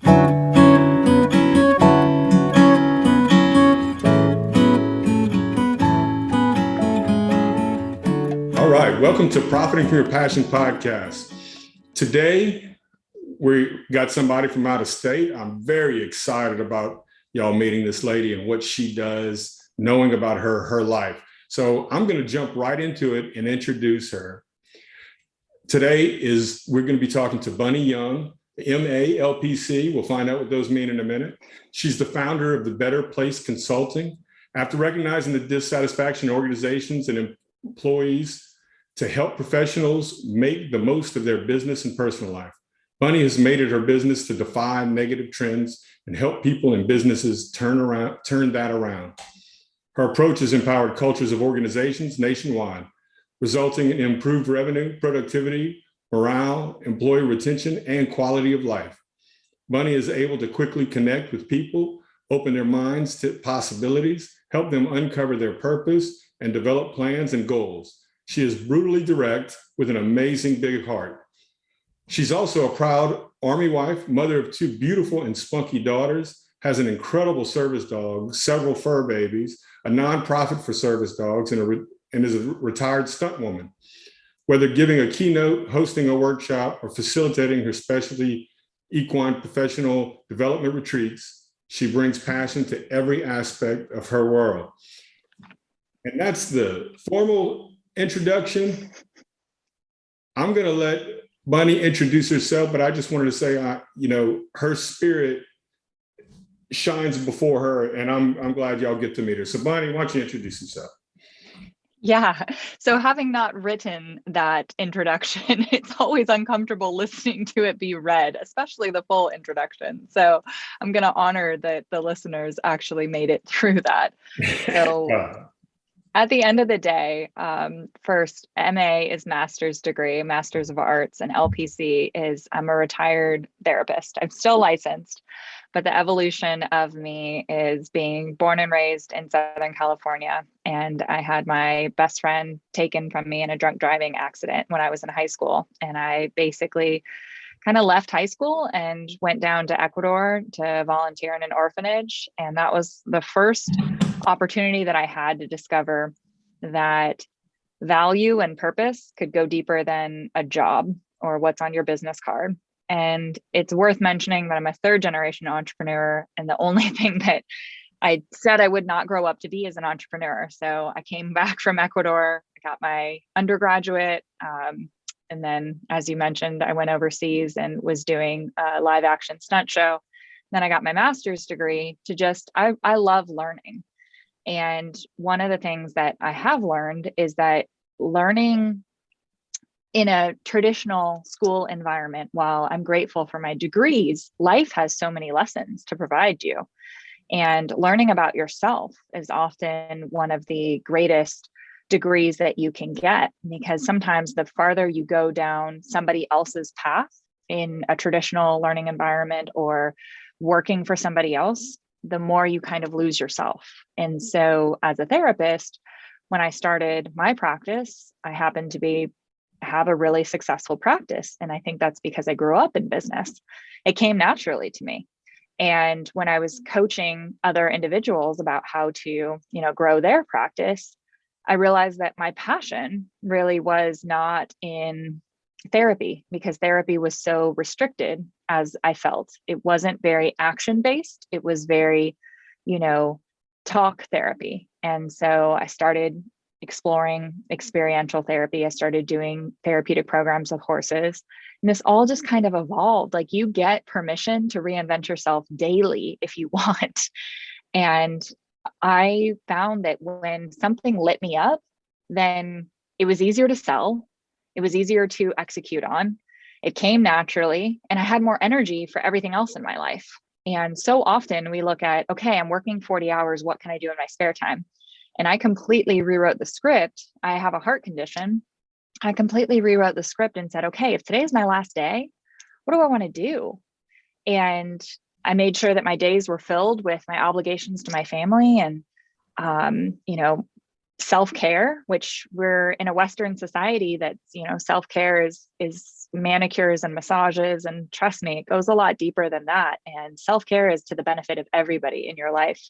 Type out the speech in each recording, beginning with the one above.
All right, welcome to Profiting from Your Passion podcast. Today, we got somebody from out of state. I'm very excited about y'all meeting this lady and what she does, knowing about her life. So I'm going to jump right into it and introduce her. We're going to be talking to Bunny Young, MALPC. We'll find out what those mean in a minute. She's the founder of the Better Place Consulting. After recognizing the dissatisfaction in organizations and employees to help professionals make the most of their business and personal life, Bunny has made it her business to defy negative trends and help people and businesses turn that around. Her approach has empowered cultures of organizations nationwide, resulting in improved revenue, productivity, morale, employee retention, and quality of life. Bunny is able to quickly connect with people, open their minds to possibilities, help them uncover their purpose, and develop plans and goals. She is brutally direct with an amazing big heart. She's also a proud Army wife, mother of two beautiful and spunky daughters, has an incredible service dog, several fur babies, a nonprofit for service dogs, and is a retired stunt woman. Whether giving a keynote, hosting a workshop, or facilitating her specialty equine professional development retreats, she brings passion to every aspect of her world. And that's the formal introduction. I'm going to let Bunny introduce herself, but I just wanted to say, her spirit shines before her, and I'm glad y'all get to meet her. So Bunny, why don't you introduce yourself? Yeah. So having not written that introduction, it's always uncomfortable listening to it be read, especially the full introduction. So I'm going to honor that the listeners actually made it through that. So at the end of the day, first, MA is master's degree, master's of arts, and LPC is I'm a retired therapist. I'm still licensed, but the evolution of me is being born and raised in Southern California. And I had my best friend taken from me in a drunk driving accident when I was in high school. And I basically kind of left high school and went down to Ecuador to volunteer in an orphanage. And that was the first opportunity that I had to discover that value and purpose could go deeper than a job or what's on your business card. And it's worth mentioning that I'm a third generation entrepreneur. And the only thing that I said I would not grow up to be is an entrepreneur. So I came back from Ecuador, I got my undergraduate. And then, as you mentioned, I went overseas and was doing a live action stunt show. Then I got my master's degree I love learning. And one of the things that I have learned is that learning in a traditional school environment, while I'm grateful for my degrees, life has so many lessons to provide you. And learning about yourself is often one of the greatest degrees that you can get, because sometimes the farther you go down somebody else's path in a traditional learning environment or working for somebody else, the more you kind of lose yourself. And so as a therapist, when I started my practice, I happened to have a really successful practice. And I think that's because I grew up in business. It came naturally to me. And when I was coaching other individuals about how to, grow their practice, I realized that my passion really was not in therapy, because therapy was so restricted as I felt. It wasn't very action-based. It was very, talk therapy. And so I started exploring experiential therapy. I started doing therapeutic programs with horses. And this all just kind of evolved. Like, you get permission to reinvent yourself daily if you want. And I found that when something lit me up, then it was easier to sell. It was easier to execute on. It came naturally, and I had more energy for everything else in my life. And so often we look at, okay, I'm working 40 hours. What can I do in my spare time? And I completely rewrote the script. I have a heart condition. I completely rewrote the script and said, okay, if today's my last day, what do I want to do? And I made sure that my days were filled with my obligations to my family and, self-care, which we're in a Western society that's, self-care is manicures and massages, and trust me, it goes a lot deeper than that. And self-care is to the benefit of everybody in your life.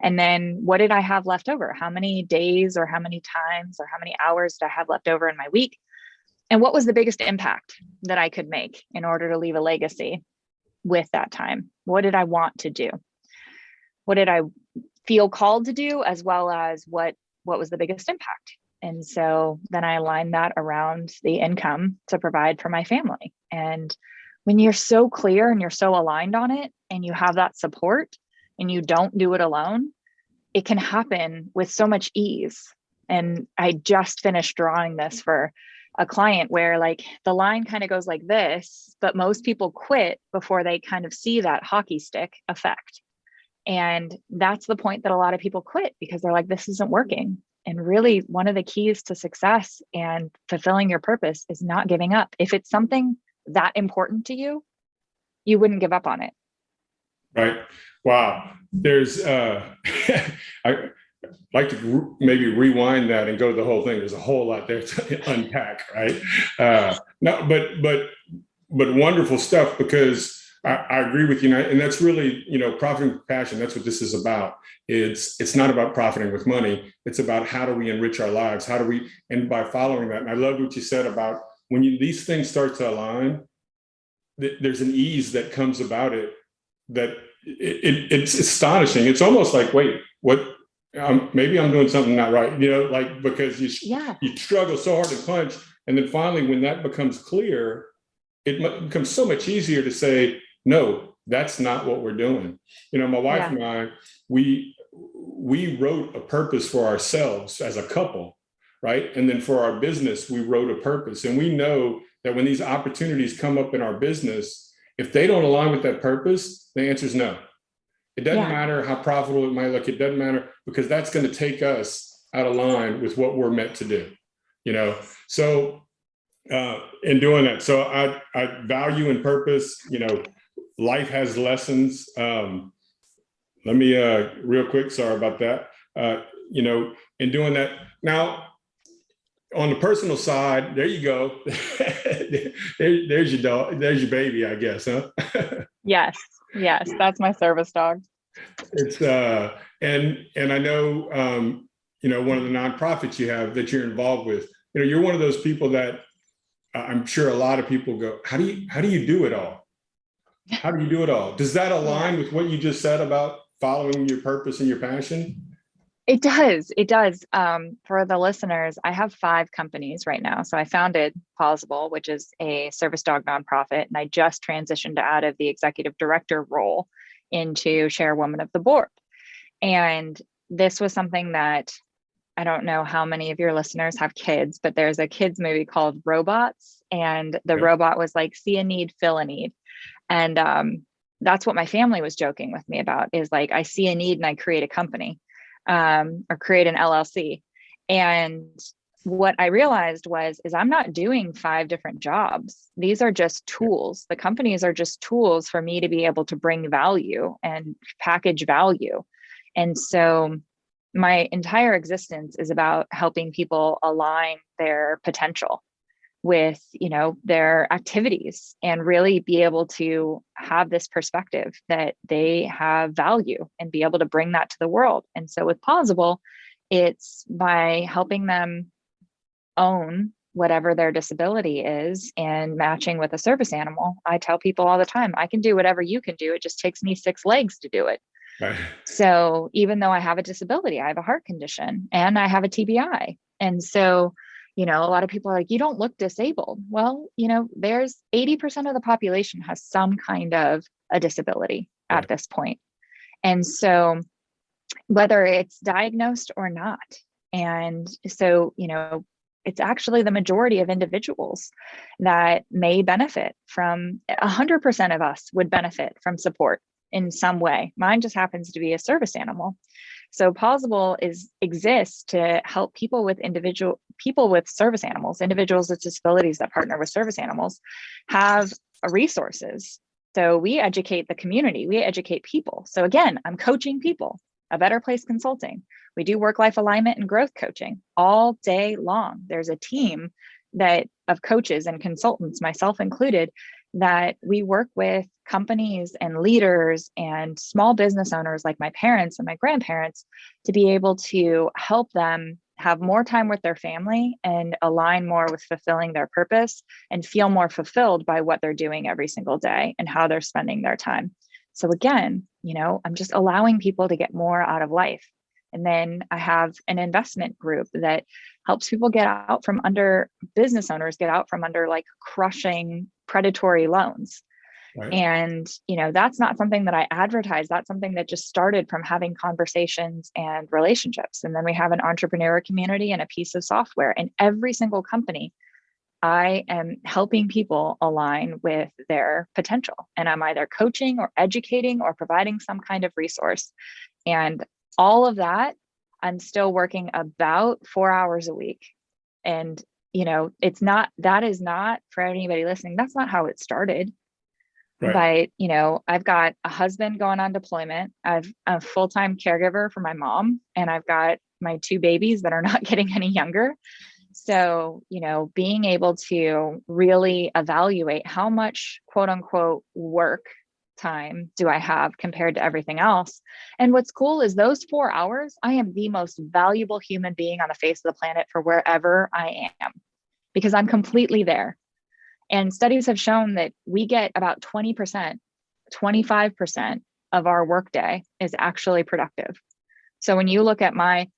And then what did I have left over? How many days or how many times or how many hours did I have left over in my week? And what was the biggest impact that I could make in order to leave a legacy with that time? What did I want to do? What did I feel called to do, as well as what was the biggest impact? And so then I aligned that around the income to provide for my family. And when you're so clear and you're so aligned on it, and you have that support and you don't do it alone, it can happen with so much ease. And I just finished drawing this for a client where, like, the line kind of goes like this, but most people quit before they kind of see that hockey stick effect. And that's the point that a lot of people quit, because they're like, this isn't working. And really, one of the keys to success and fulfilling your purpose is not giving up. If it's something that important to you, you wouldn't give up on it. Right. Wow. There's, I like to maybe rewind that and go to the whole thing. There's a whole lot there to unpack, right? No, but wonderful stuff, because I agree with you, and that's really, profiting with passion. That's what this is about. It's not about profiting with money. It's about how do we enrich our lives? How do we, and by following that. And I love what you said about when these things start to align, there's an ease that comes about it that it's astonishing. It's almost like, wait, what? Maybe I'm doing something not right, because you struggle so hard to punch, and then finally, when that becomes clear, it becomes so much easier to say, no, that's not what we're doing. My wife and I, we wrote a purpose for ourselves as a couple, right? And then for our business, we wrote a purpose, and we know that when these opportunities come up in our business, if they don't align with that purpose, the answer is no. It doesn't matter how profitable it might look. It doesn't matter, because that's going to take us out of line with what we're meant to do, So in doing that, so I value and purpose, life has lessons. Let me, real quick, sorry about that. In doing that. Now, on the personal side, there you go. There's your dog. There's your baby, I guess, huh? Yes, that's my service dog. It's and I know one of the nonprofits you have that you're involved with. You're one of those people that I'm sure a lot of people go, how do you do it all? How do you do it all? Does that align with what you just said about following your purpose and your passion? It does. For the listeners, I have 5 companies right now. So I founded Plausible, which is a service dog nonprofit, and I just transitioned out of the executive director role into chairwoman of the board. And this was something that, I don't know how many of your listeners have kids, but there's a kids movie called Robots, and the robot was like, see a need, fill a need. And that's what my family was joking with me about, is like, I see a need and I create a company. Or create an LLC. And what I realized is I'm not doing 5 different jobs. These are just tools. The companies are just tools for me to be able to bring value and package value. And so my entire existence is about helping people align their potential with, their activities, and really be able to have this perspective that they have value and be able to bring that to the world. And so with Plausible, it's by helping them own whatever their disability is and matching with a service animal. I tell people all the time, I can do whatever you can do. It just takes me 6 legs to do it. Right. So even though I have a disability, I have a heart condition and I have a TBI. And so a lot of people are like, you don't look disabled. Well, there's 80% of the population has some kind of a disability at this point. And so whether it's diagnosed or not. And so, it's actually the majority of individuals that may benefit from, 100% of us would benefit from support in some way. Mine just happens to be a service animal. So Plausible exists to help people with service animals, individuals with disabilities that partner with service animals, have resources. So we educate the community, we educate people. So again, I'm coaching people. A Better Place Consulting. We do work-life alignment and growth coaching all day long. There's a team of coaches and consultants, myself included, that we work with companies and leaders and small business owners like my parents and my grandparents to be able to help them have more time with their family and align more with fulfilling their purpose and feel more fulfilled by what they're doing every single day and how they're spending their time. So again, I'm just allowing people to get more out of life. And then I have an investment group that helps people get out from under, business owners get out from under like crushing predatory loans. Right. And, that's not something that I advertise. That's something that just started from having conversations and relationships. And then we have an entrepreneur community and a piece of software. And every single company, I am helping people align with their potential. And I'm either coaching or educating or providing some kind of resource. And all of that, I'm still working about 4 hours a week. And, that is not for anybody listening. That's not how it started. Right. But, I've got a husband going on deployment. I've a full-time caregiver for my mom, and I've got my 2 babies that are not getting any younger. So, being able to really evaluate how much quote unquote work time do I have compared to everything else. And what's cool is those 4 hours, I am the most valuable human being on the face of the planet for wherever I am, because I'm completely there. And studies have shown that we get about 20%, 25% of our workday is actually productive. So when you look at my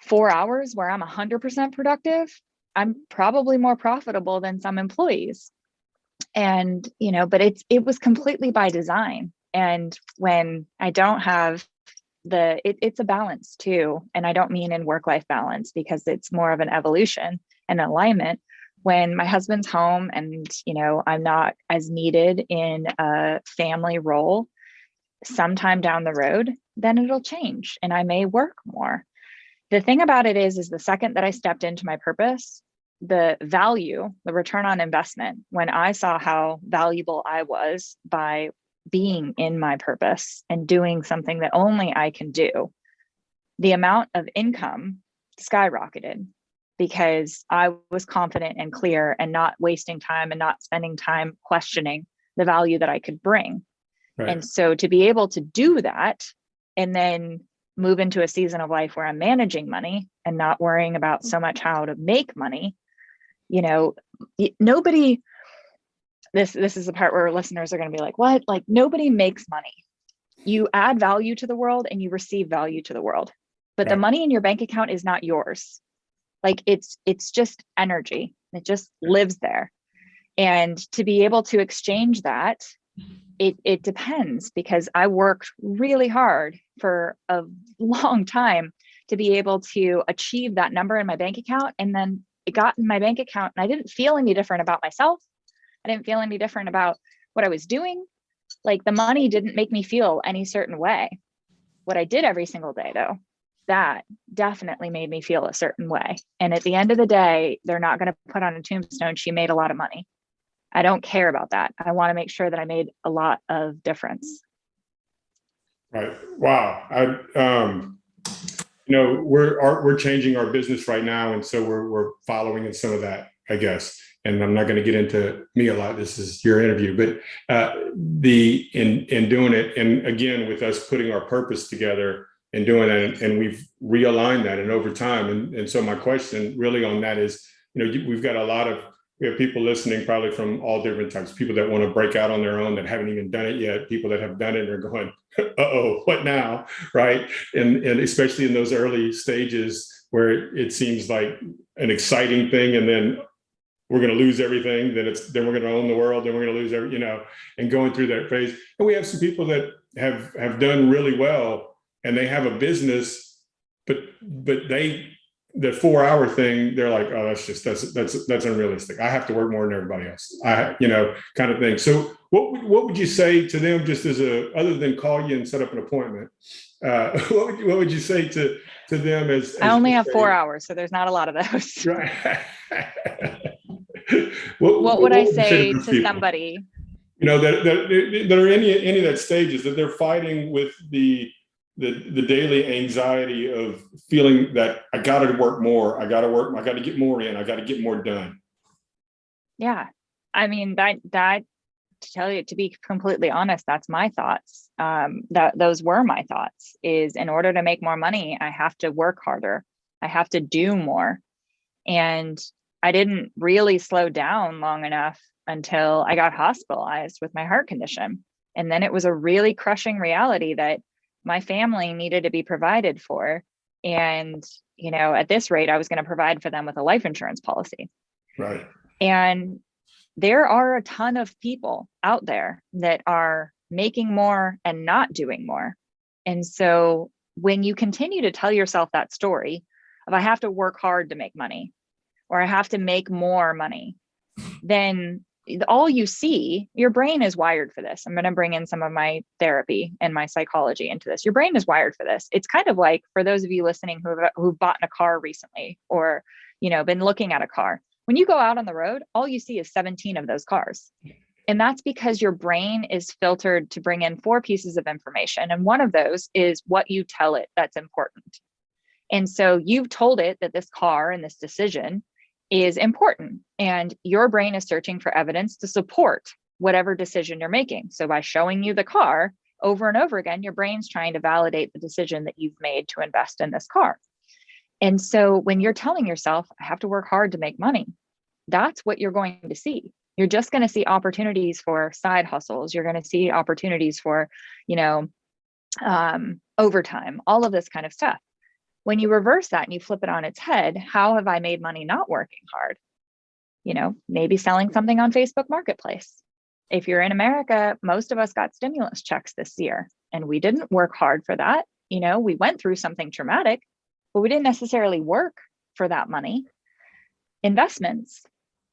4 hours where I'm 100% productive, I'm probably more profitable than some employees. And, but it was completely by design. And when I don't have it's a balance too. And I don't mean in work-life balance, because it's more of an evolution and alignment. When my husband's home and, I'm not as needed in a family role, sometime down the road, then it'll change and I may work more. The thing about it is the second that I stepped into my purpose, the value, the return on investment, when I saw how valuable I was by being in my purpose and doing something that only I can do, the amount of income skyrocketed, because I was confident and clear and not wasting time and not spending time questioning the value that I could bring. Right. And so to be able to do that and then move into a season of life where I'm managing money and not worrying about so much how to make money, nobody, this is the part where listeners are going to be like, what? Like, nobody makes money. You add value to the world and you receive value to the world, but right. The money in your bank account is not yours. Like it's just energy. It just lives there. And to be able to exchange that, it depends, because I worked really hard for a long time to be able to achieve that number in my bank account. And then it got in my bank account and I didn't feel any different about myself. I didn't feel any different about what I was doing. Like the money didn't make me feel any certain way. What I did every single day though, that definitely made me feel a certain way. And at the end of the day, they're not going to put on a tombstone, she made a lot of money. I don't care about that. I want to make sure that I made a lot of difference. Right. Wow. We're changing our business right now. And so we're following in some of that, I guess. And I'm not going to get into me a lot. This is your interview, but in doing it, and again, with us putting our purpose together and doing that, and we've realigned that, and over time. And so my question really on that is, we've got we have people listening probably from all different types, people that want to break out on their own that haven't even done it yet, people that have done it and are going, uh-oh, what now, right? And especially in those early stages where it seems like an exciting thing, and then we're going to lose everything, then we're going to own the world, then we're going to lose and going through that phase. And we have some people that have done really well, and they have a business, but the 4 hour thing, they're like, oh, that's unrealistic. I have to work more than everybody else. Kind of thing. So what would you say to them, just as other than call you and set up an appointment? What would you say to them as I only have 4 hours, so there's not a lot of those. Right. what would I say to somebody? That are any of that stages, that they're fighting with the the daily anxiety of feeling that I got to work more, I got to get more in, I got to get more done. Yeah. I mean, that to be completely honest, that's my thoughts. Those were my thoughts, is in order to make more money, I have to work harder. I have to do more. And I didn't really slow down long enough until I got hospitalized with my heart condition. And then it was a really crushing reality that my family needed to be provided for. And, at this rate, I was going to provide for them with a life insurance policy. Right. And there are a ton of people out there that are making more and not doing more. And so when you continue to tell yourself that story of I have to work hard to make money, or I have to make more money, then all you see, your brain is wired for this. I'm going to bring in some of my therapy and my psychology into this. Your brain is wired for this. It's kind of like, for those of you listening who've bought a car recently, or, been looking at a car. When you go out on the road, all you see is 17 of those cars. And that's because your brain is filtered to bring in 4 pieces of information. And one of those is what you tell it that's important. And so you've told it that this car and this decision is important, and your brain is searching for evidence to support whatever decision you're making. So by showing you the car over and over again, your brain's trying to validate the decision that you've made to invest in this car. And so when you're telling yourself, I have to work hard to make money, that's what you're going to see. You're just going to see opportunities for side hustles. You're going to see opportunities for, overtime, all of this kind of stuff. When you reverse that and you flip it on its head, how have I made money not working hard? Maybe selling something on Facebook Marketplace. If you're in America, most of us got stimulus checks this year, and we didn't work hard for that. We went through something traumatic, but we didn't necessarily work for that money. Investments,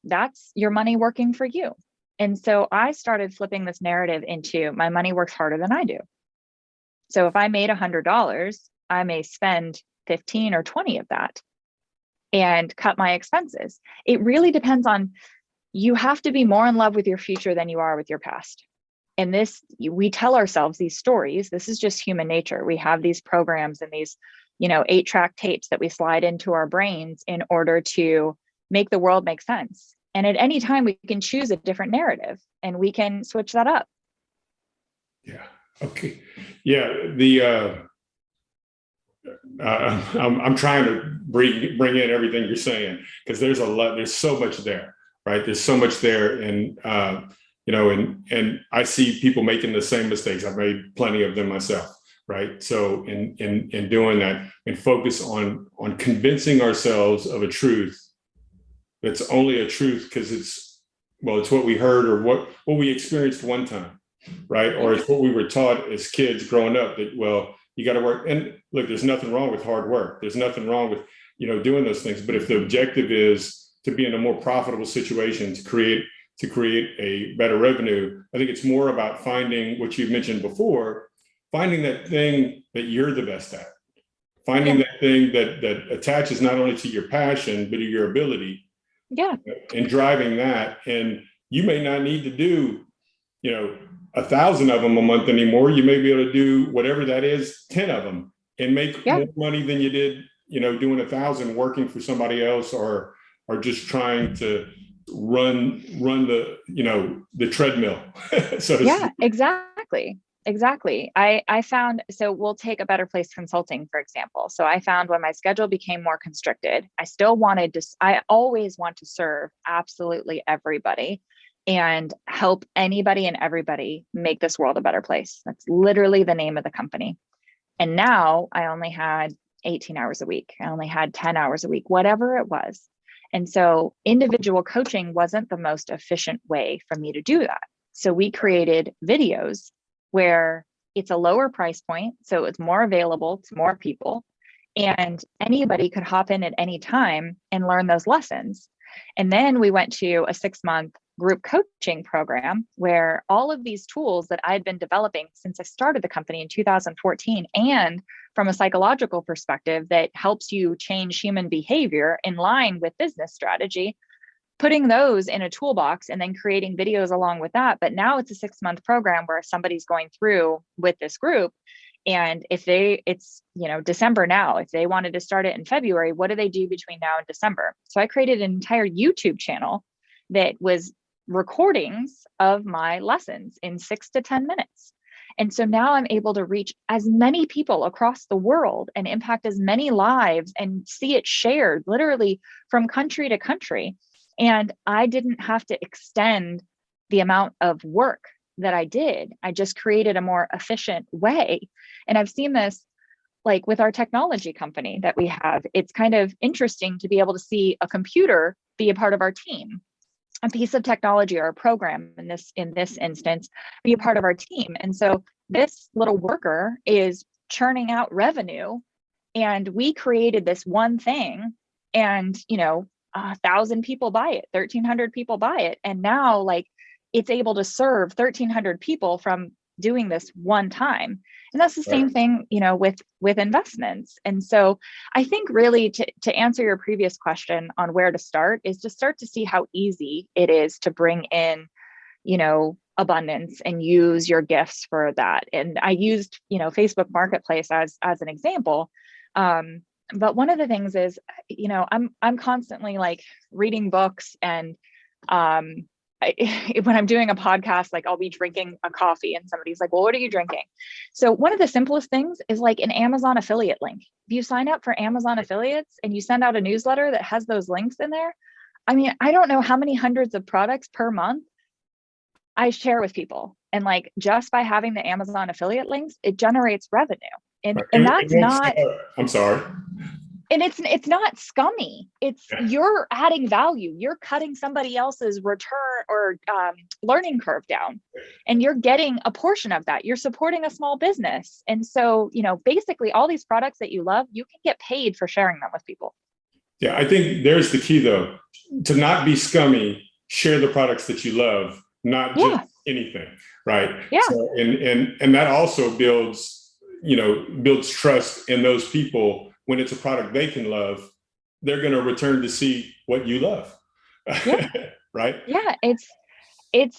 that's your money working for you. And so I started flipping this narrative into my money works harder than I do. So if I made $100, I may spend 15 or 20 of that and cut my expenses. It really depends on, you have to be more in love with your future than you are with your past. And we tell ourselves these stories. This is just human nature. We have these programs and these, 8-track tapes that we slide into our brains in order to make the world make sense. And at any time we can choose a different narrative and we can switch that up. Yeah. Okay. Yeah. I'm trying to bring in everything you're saying, because there's so much there, right? There's so much there. And, and I see people making the same mistakes. I've made plenty of them myself. Right. So in doing that, and focus on convincing ourselves of a truth that's only a truth because it's what we heard or what we experienced one time. Right. Or it's what we were taught as kids growing up, that, you got to work. And look, there's nothing wrong with hard work. There's nothing wrong with, doing those things. But if the objective is to be in a more profitable situation, to create a better revenue, I think it's more about finding what you mentioned before, finding that thing that you're the best at, finding that thing that attaches not only to your passion, but to your ability. Yeah. And driving that. And you may not need to do, 1,000 of them a month anymore. You may be able to do whatever that is, 10 of them, and make more money than you did, doing 1,000 working for somebody else, or just trying to run the treadmill. So Exactly. I found, so we'll take a Better Place Consulting, for example. So I found when my schedule became more constricted, I always want to serve absolutely everybody and help anybody and everybody make this world a better place. That's literally the name of the company. And now I only had 18 hours a week. I only had 10 hours a week, whatever it was. And so individual coaching wasn't the most efficient way for me to do that. So we created videos where it's a lower price point, so it's more available to more people, and anybody could hop in at any time and learn those lessons. And then we went to a 6-month group coaching program where all of these tools that I'd been developing since I started the company in 2014, and from a psychological perspective that helps you change human behavior in line with business strategy, putting those in a toolbox and then creating videos along with that. But now it's a 6-month program where somebody's going through with this group And if it's, December now, if they wanted to start it in February, what do they do between now and December? So I created an entire YouTube channel that was recordings of my lessons in 6 to 10 minutes. And so now I'm able to reach as many people across the world and impact as many lives and see it shared literally from country to country. And I didn't have to extend the amount of work that I did. I just created a more efficient way. And I've seen this like with our technology company that we have. It's kind of interesting to be able to see a computer be a part of our team, a piece of technology or a program in this instance be a part of our team. And so this little worker is churning out revenue, and we created this one thing, and 1,000 people buy it, 1,300 people buy it, and now like it's able to serve 1,300 people from doing this one time. And that's the same thing, with investments. And so I think really to answer your previous question on where to start is to start to see how easy it is to bring in, abundance and use your gifts for that. And I used, Facebook Marketplace as an example. But one of the things is, I'm constantly like reading books, and when I'm doing a podcast, like I'll be drinking a coffee and somebody's like, well, what are you drinking? So one of the simplest things is like an Amazon affiliate link. If you sign up for Amazon affiliates and you send out a newsletter that has those links in there, I mean, I don't know how many hundreds of products per month I share with people. And like, just by having the Amazon affiliate links, it generates revenue. And that's not, I'm sorry. and it's not scummy. It's you're adding value. You're cutting somebody else's return or learning curve down, and you're getting a portion of that. You're supporting a small business. And so, basically all these products that you love, you can get paid for sharing them with people. Yeah, I think there's the key though, to not be scummy, share the products that you love, not just anything, right? Yeah. So, and that also builds trust in those people. When it's a product they can love, they're going to return to see what you love. Yeah. Right? Yeah. It's, it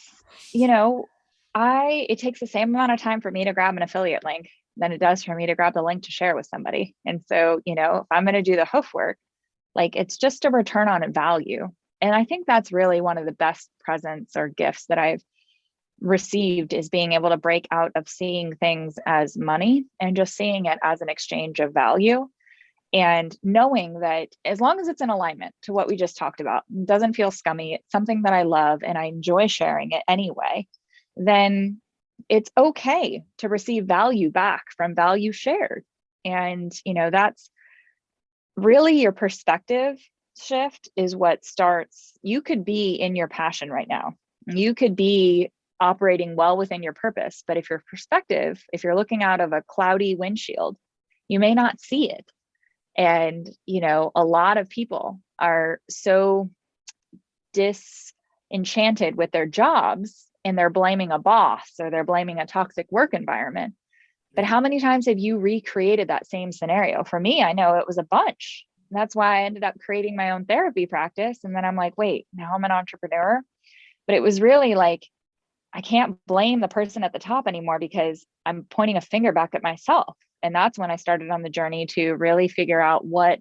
takes the same amount of time for me to grab an affiliate link than it does for me to grab the link to share with somebody. And so, if I'm going to do the hoof work, like it's just a return on value. And I think that's really one of the best presents or gifts that I've received, is being able to break out of seeing things as money and just seeing it as an exchange of value. And knowing that as long as it's in alignment to what we just talked about, it doesn't feel scummy, it's something that I love and I enjoy sharing it anyway, then it's okay to receive value back from value shared. And, that's really your perspective shift is what starts. You could be in your passion right now. You could be operating well within your purpose, but if your perspective, if you're looking out of a cloudy windshield, you may not see it. And, a lot of people are so disenchanted with their jobs, and they're blaming a boss or they're blaming a toxic work environment. But how many times have you recreated that same scenario? For me, I know it was a bunch. That's why I ended up creating my own therapy practice. And then I'm like, wait, now I'm an entrepreneur. But it was really like, I can't blame the person at the top anymore because I'm pointing a finger back at myself. And that's when I started on the journey to really figure out what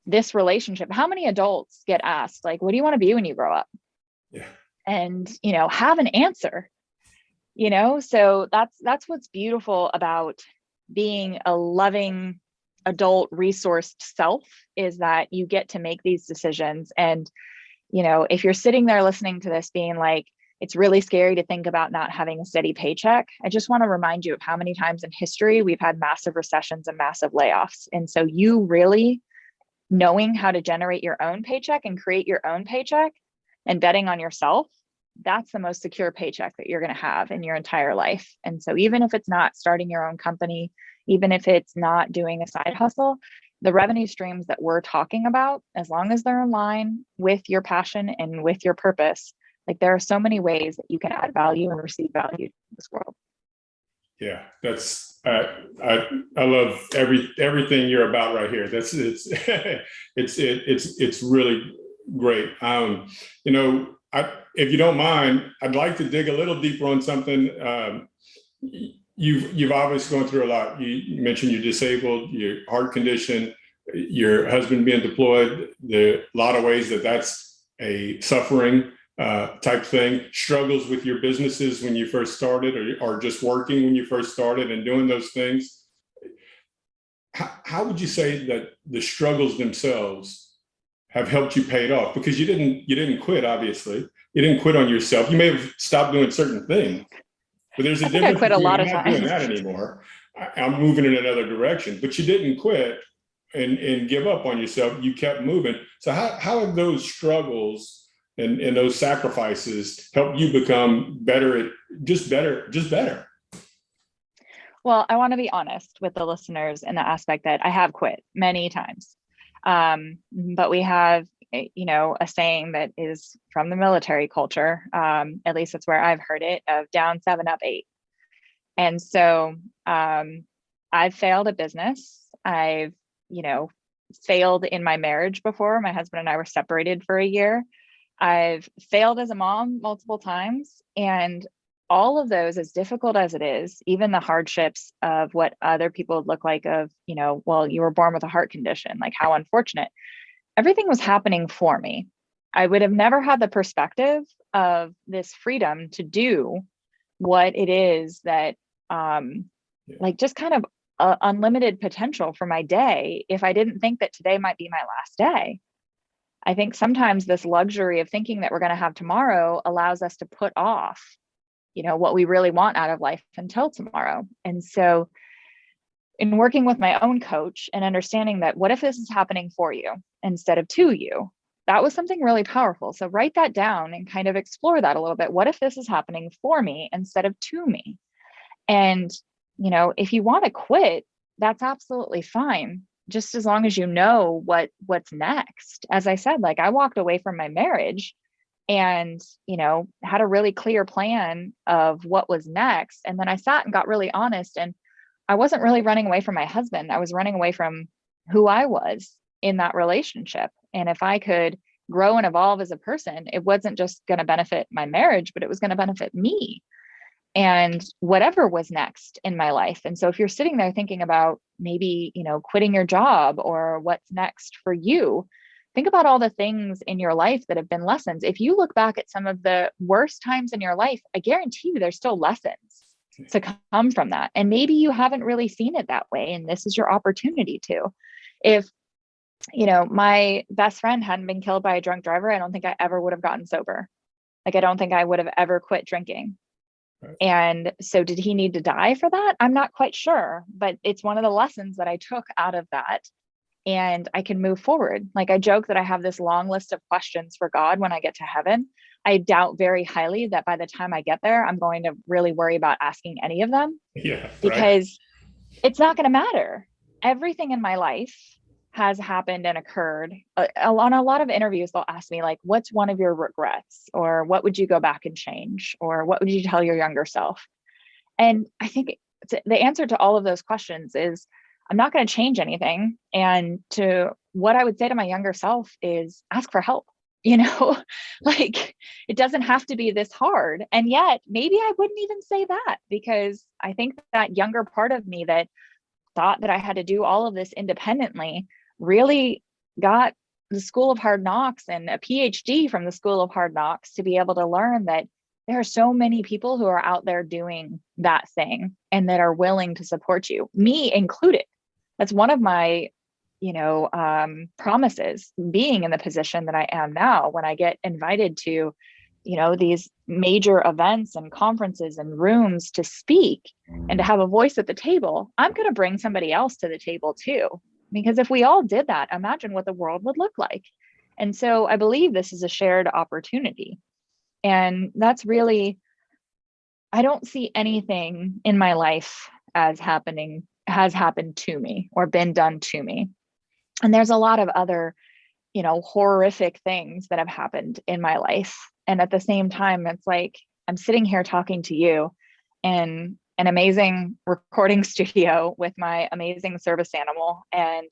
this relationship, how many adults get asked, like, what do you want to be when you grow up? Yeah. And, have an answer, so that's what's beautiful about being a loving adult resourced self, is that you get to make these decisions. And, if you're sitting there listening to this being like, it's really scary to think about not having a steady paycheck, I just want to remind you of how many times in history we've had massive recessions and massive layoffs. And so you really knowing how to generate your own paycheck and create your own paycheck and betting on yourself, that's the most secure paycheck that you're going to have in your entire life. And so even if it's not starting your own company, even if it's not doing a side hustle, the revenue streams that we're talking about, as long as they're in line with your passion and with your purpose, like there are so many ways that you can add value and receive value in this world. Yeah, that's I love everything you're about right here. That's it's really great. If you don't mind, I'd like to dig a little deeper on something. you've obviously gone through a lot. You mentioned you're disabled, your heart condition, your husband being deployed. There are a lot of ways that that's a suffering type thing. Struggles with your businesses when you first started, or just working when you first started and doing those things. How would you say that the struggles themselves have helped you pay it off? Because you didn't quit, obviously. You didn't quit on yourself. You may have stopped doing certain things, but there's a I think I difference quit a between lot I'm of not doing times. that anymore. I'm moving in another direction. But you didn't quit and give up on yourself. You kept moving. So how have those struggles and those sacrifices helped you become better at just better? Well, I want to be honest with the listeners in the aspect that I have quit many times. But we have, a saying that is from the military culture, at least that's where I've heard it, of down 7, up 8. And so I've failed at business. I've, failed in my marriage before. My husband and I were separated for a year. I've failed as a mom multiple times. And all of those, as difficult as it is, even the hardships of what other people would look like of, well, you were born with a heart condition, like how unfortunate. Everything was happening for me. I would have never had the perspective of this freedom to do what it is that, like just kind of unlimited potential for my day if I didn't think that today might be my last day. I think sometimes this luxury of thinking that we're going to have tomorrow allows us to put off, what we really want out of life until tomorrow. And so in working with my own coach and understanding that what if this is happening for you instead of to you, that was something really powerful. So write that down and kind of explore that a little bit. What if this is happening for me instead of to me? And, if you want to quit, that's absolutely fine. Just as long as you know what's next. As I said, like I walked away from my marriage and, had a really clear plan of what was next. And then I sat and got really honest, and I wasn't really running away from my husband. I was running away from who I was in that relationship. And if I could grow and evolve as a person, it wasn't just going to benefit my marriage, but it was going to benefit me and whatever was next in my life. And so if you're sitting there thinking about maybe, quitting your job or what's next for you, think about all the things in your life that have been lessons. If you look back at some of the worst times in your life, I guarantee you there's still lessons to come from that. And maybe you haven't really seen it that way. And this is your opportunity to. If, my best friend hadn't been killed by a drunk driver, I don't think I ever would have gotten sober. Like, I don't think I would have ever quit drinking. Right. And so did he need to die for that? I'm not quite sure, but it's one of the lessons that I took out of that. And I can move forward. Like I joke that I have this long list of questions for God when I get to heaven. I doubt very highly that by the time I get there, I'm going to really worry about asking any of them. Yeah, because it's not going to matter. Everything in my life has happened and occurred. On a lot of interviews, they'll ask me like, what's one of your regrets? Or what would you go back and change? Or what would you tell your younger self? And I think the answer to all of those questions is I'm not going to change anything. And to what I would say to my younger self is ask for help. Like it doesn't have to be this hard. And yet maybe I wouldn't even say that, because I think that younger part of me that thought that I had to do all of this independently really got the School of Hard Knocks and a PhD from the School of Hard Knocks to be able to learn that there are so many people who are out there doing that thing and that are willing to support you, me included. That's one of my, promises, being in the position that I am now. When I get invited to, these major events and conferences and rooms to speak and to have a voice at the table, I'm going to bring somebody else to the table too. Because if we all did that, imagine what the world would look like. And so I believe this is a shared opportunity. And that's really, I don't see anything in my life has happened to me or been done to me. And there's a lot of other, horrific things that have happened in my life. And at the same time, it's like, I'm sitting here talking to you in an amazing recording studio with my amazing service animal. And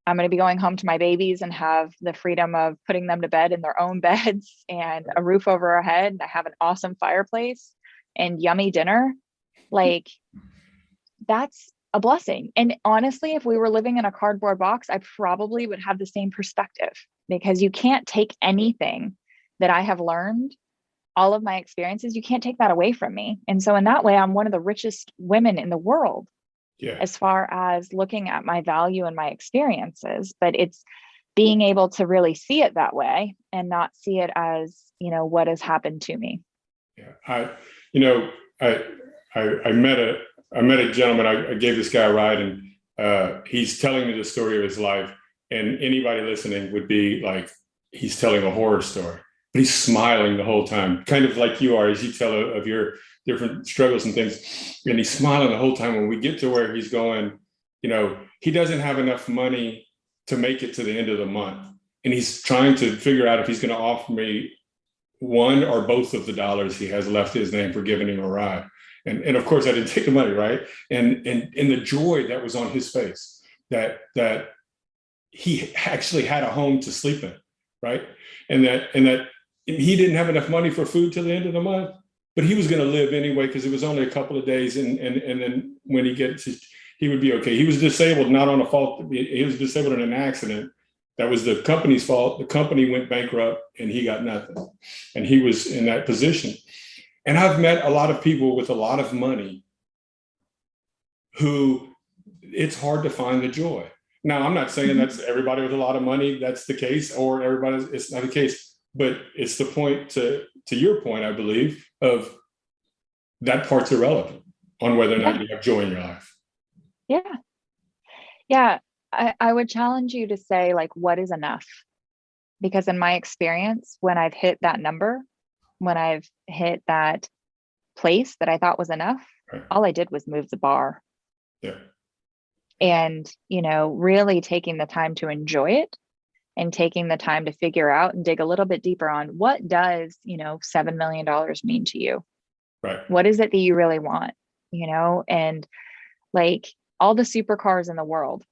I'm going to be going home to my babies and have the freedom of putting them to bed in their own beds and a roof over our head. I have an awesome fireplace and yummy dinner. Like, that's a blessing. And honestly, if we were living in a cardboard box, I probably would have the same perspective, because you can't take anything that I have learned, all of my experiences, you can't take that away from me. And so in that way, I'm one of the richest women in the world Yeah. as far as looking at my value and my experiences. But it's being able to really see it that way and not see it as, what has happened to me. Yeah. You know, I met a gentleman. I gave this guy a ride, and he's telling me the story of his life. And anybody listening would be like, he's telling a horror story, but he's smiling the whole time, kind of like you are as you tell of your different struggles and things. And he's smiling the whole time. When we get to where he's going, he doesn't have enough money to make it to the end of the month. And he's trying to figure out if he's going to offer me one or both of the dollars he has left in his name for giving him a ride. And of course I didn't take the money, right? And the joy that was on his face, that he actually had a home to sleep in, right? And that he didn't have enough money for food till the end of the month, but he was going to live anyway because it was only a couple of days, and then when he would be okay. He was disabled, not on a fault. He was disabled in an accident. That was the company's fault. The company went bankrupt and he got nothing. And he was in that position. And I've met a lot of people with a lot of money who it's hard to find the joy. Now, I'm not saying that's everybody with a lot of money, that's the case, or it's not the case, but it's the point to your point, I believe, of that part's irrelevant on whether or not you have joy in your life. Yeah. Yeah. I would challenge you to say, like, what is enough? Because in my experience, when I've hit that number, when I've hit that place that I thought was enough, Right. all I did was move the bar. Yeah. And, really taking the time to enjoy it and taking the time to figure out and dig a little bit deeper on what does, $7 million mean to you? Right. What is it that you really want? And like all the supercars in the world,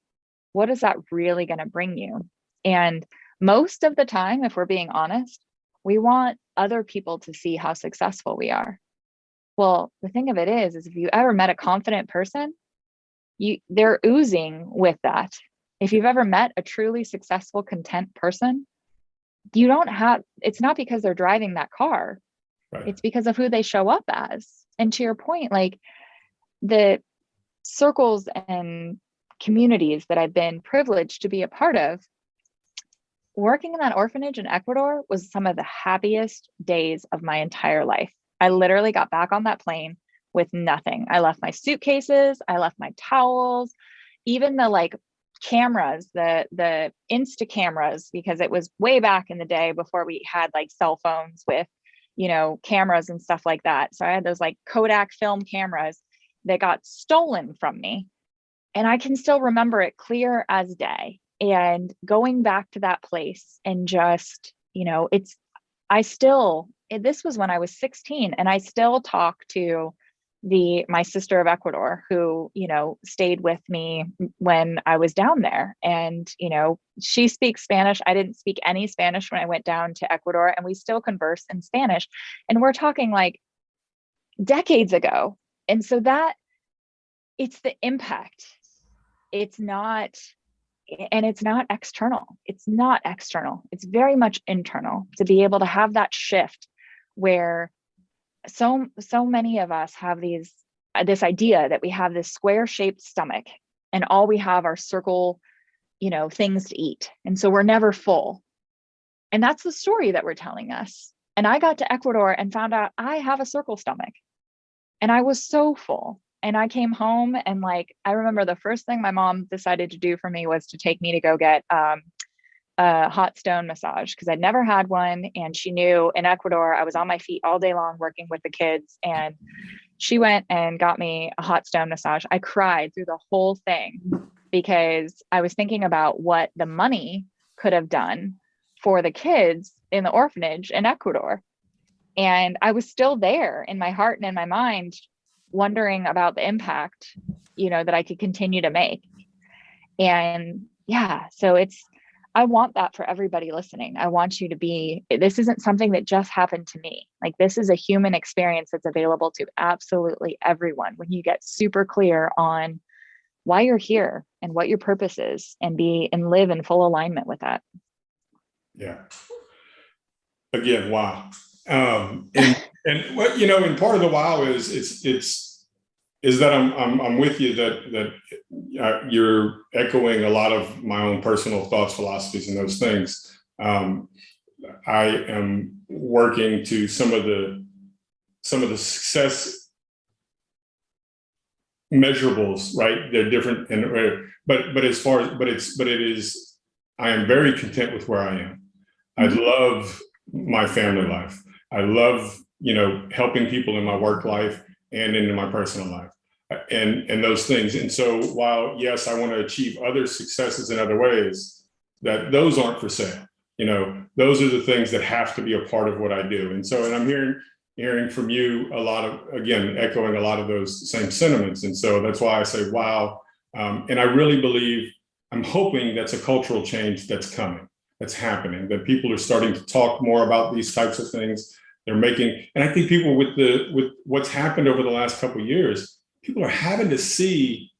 what is that really going to bring you? And most of the time, if we're being honest, we want other people to see how successful we are. Well, the thing of it is if you ever met a confident person, they're oozing with that. If you've ever met a truly successful, content person, it's not because they're driving that car. Right. It's because of who they show up as. And to your point, like the circles and communities that I've been privileged to be a part of, working in that orphanage in Ecuador was some of the happiest days of my entire life. I literally got back on that plane with nothing. I left my suitcases, I left my towels, even the cameras, the Insta cameras, because it was way back in the day before we had cell phones with, cameras and stuff like that. So I had those Kodak film cameras that got stolen from me. And I can still remember it clear as day. And going back to that place and just, this was when I was 16, and I still talk to my sister of Ecuador who, stayed with me when I was down there. And, she speaks Spanish. I didn't speak any Spanish when I went down to Ecuador, and we still converse in Spanish. And we're talking decades ago. And so it's the impact. It's not external. It's not external. It's very much internal, to be able to have that shift where so many of us have this idea that we have this square shaped stomach and all we have are circle, things to eat. And so we're never full. And that's the story that we're telling us. And I got to Ecuador and found out I have a circle stomach, and I was so full. And I came home and I remember the first thing my mom decided to do for me was to take me to go get a hot stone massage, because I'd never had one. And she knew in Ecuador, I was on my feet all day long working with the kids. And she went and got me a hot stone massage. I cried through the whole thing because I was thinking about what the money could have done for the kids in the orphanage in Ecuador. And I was still there in my heart and in my mind, wondering about the impact, that I could continue to make. And yeah, so I want that for everybody listening. I want you to be, this isn't something that just happened to me. Like, this is a human experience that's available to absolutely everyone when you get super clear on why you're here and what your purpose is, and live in full alignment with that. Yeah. Again, wow. And what, you know, and part of the wow is that I'm with you that you're echoing a lot of my own personal thoughts, philosophies, and those things. I am working to some of the success measurables, right? They're different, but as far as it is, I am very content with where I am. I love my family life. I love, you know, helping people in my work life and in my personal life, and those things. And so while, yes, I want to achieve other successes in other ways, that those aren't for sale. You know, those are the things that have to be a part of what I do. And so, and I'm hearing from you a lot of, again, echoing a lot of those same sentiments. And so that's why I say, wow. And I really believe, I'm hoping that's a cultural change that's coming, that's happening, that people are starting to talk more about these types of things. They're making, and I think people with what's happened over the last couple of years, people are having to see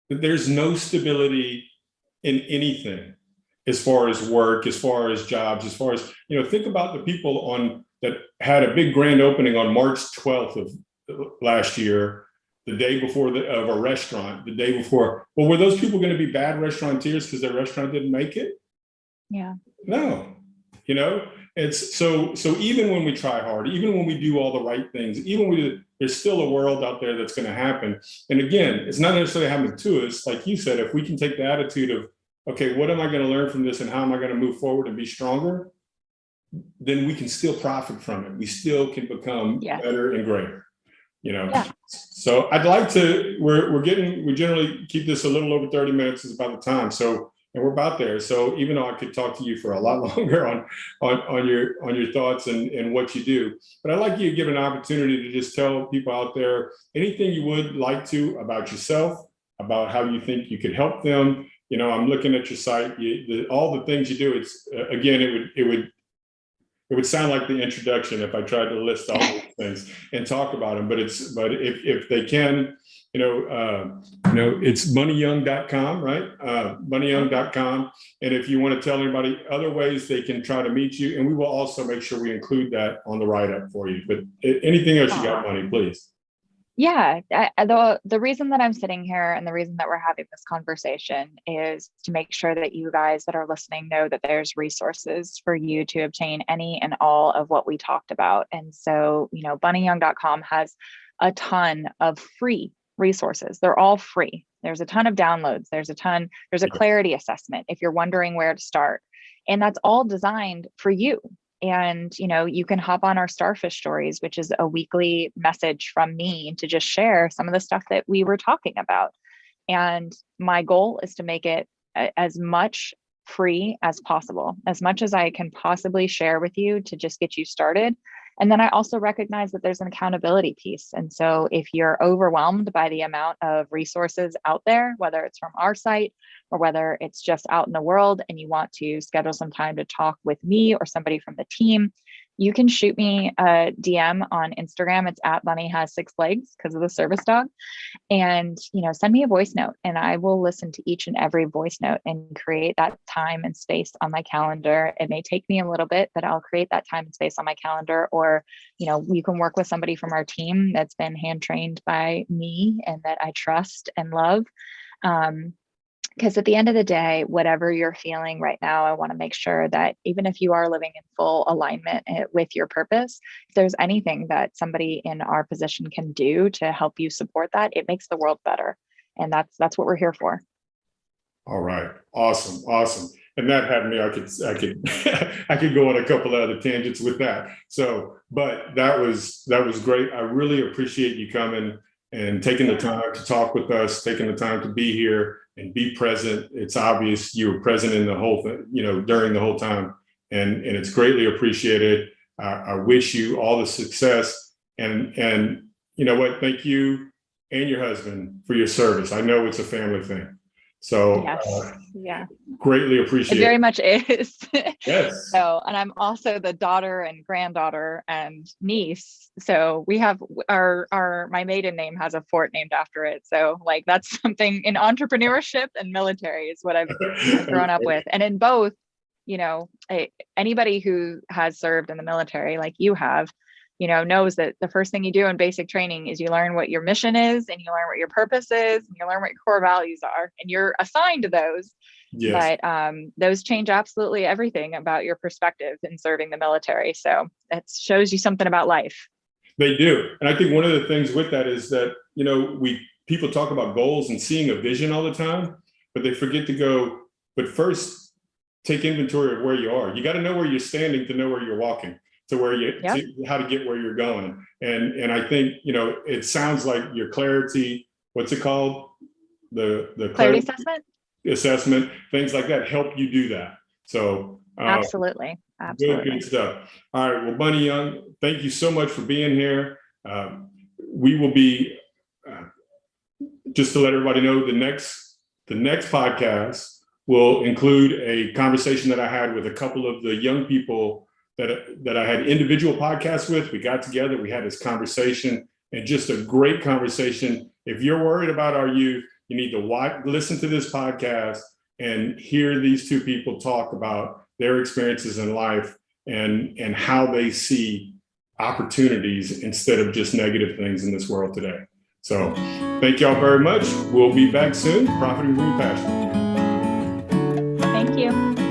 that there's no stability in anything as far as work, as far as jobs, as far as, you know, think about the people that had a big grand opening on March 12th of last year, the day before of a restaurant, the day before. Well, were those people going to be bad restaurateurs because their restaurant didn't make it? Yeah. No, you know, it's so even when we try hard, even when we do all the right things, there's still a world out there that's going to happen. And again, it's not necessarily happening to us. Like you said, if we can take the attitude of, okay, what am I going to learn from this and how am I going to move forward and be stronger? Then we can still profit from it. We still can become better and greater, you know? Yeah. So I'd like to, we generally keep this a little over 30 minutes is about the time. So, and we're about there. So even though I could talk to you for a lot longer on your thoughts and what you do, but I'd like you to give an opportunity to just tell people out there anything you would like to about yourself, about how you think you could help them. You know, I'm looking at your site, all the things you do. It's again, it would sound like the introduction if I tried to list all those things and talk about them. But if they can, it's bunnyyoung.com, right? Bunnyyoung.com. And if you want to tell anybody other ways they can try to meet you, and we will also make sure we include that on the write-up for you. But anything else you got, Bunny, please. Yeah, the reason that I'm sitting here and the reason that we're having this conversation is to make sure that you guys that are listening know that there's resources for you to obtain any and all of what we talked about. And so, bunnyyoung.com has a ton of free resources. They're all free. There's a ton of downloads. There's a clarity assessment if you're wondering where to start. And that's all designed for you. And, you can hop on our Starfish Stories, which is a weekly message from me to just share some of the stuff that we were talking about. And my goal is to make it as much free as possible, as much as I can possibly share with you to just get you started. And then I also recognize that there's an accountability piece. And so if you're overwhelmed by the amount of resources out there, whether it's from our site or whether it's just out in the world and you want to schedule some time to talk with me or somebody from the team, you can shoot me a DM on Instagram. It's @bunnyhas6legs because of the service dog. And, send me a voice note and I will listen to each and every voice note and create that time and space on my calendar. It may take me a little bit, but I'll create that time and space on my calendar. Or, you can work with somebody from our team that's been hand trained by me and that I trust and love. Because at the end of the day, whatever you're feeling right now, I want to make sure that even if you are living in full alignment with your purpose, if there's anything that somebody in our position can do to help you support that, it makes the world better. And that's what we're here for. All right. Awesome. And that had me, I could go on a couple of other tangents with that. So, but that was great. I really appreciate you coming and taking the time to talk with us, taking the time to be here and be present. It's obvious you were present in the whole thing, during the whole time, and it's greatly appreciated. I wish you all the success, and you know what? Thank you and your husband for your service. I know it's a family thing, So Yes. Yeah. greatly It appreciate very it. much is. Yes. So, and I'm also the daughter and granddaughter and niece. So we have my maiden name has a fort named after it. So like that's something in entrepreneurship and military is what I've grown up with. And in both, anybody who has served in the military like you have, knows that the first thing you do in basic training is you learn what your mission is and you learn what your purpose is and you learn what your core values are and you're assigned to those. Yes. But those change absolutely everything about your perspective in serving the military. So it shows you something about life. They do. And I think one of the things with that is that, people talk about goals and seeing a vision all the time, but they forget to go, but first take inventory of where you are. You got to know where you're standing to know where you're walking, to where Yep. how to get where you're going. And I think, it sounds like your clarity, what's it called? The Clarity assessment, things like that help you do that. So absolutely. good stuff. All right. Well, Bunny Young, thank you so much for being here. We will be, just to let everybody know, the next podcast will include a conversation that I had with a couple of the young people that I had individual podcasts with. We got together, we had this conversation, and just a great conversation. If you're worried about our youth, you need to listen to this podcast and hear these two people talk about their experiences in life and how they see opportunities instead of just negative things in this world today. So thank y'all very much. We'll be back soon. Profiting from your passion. Thank you.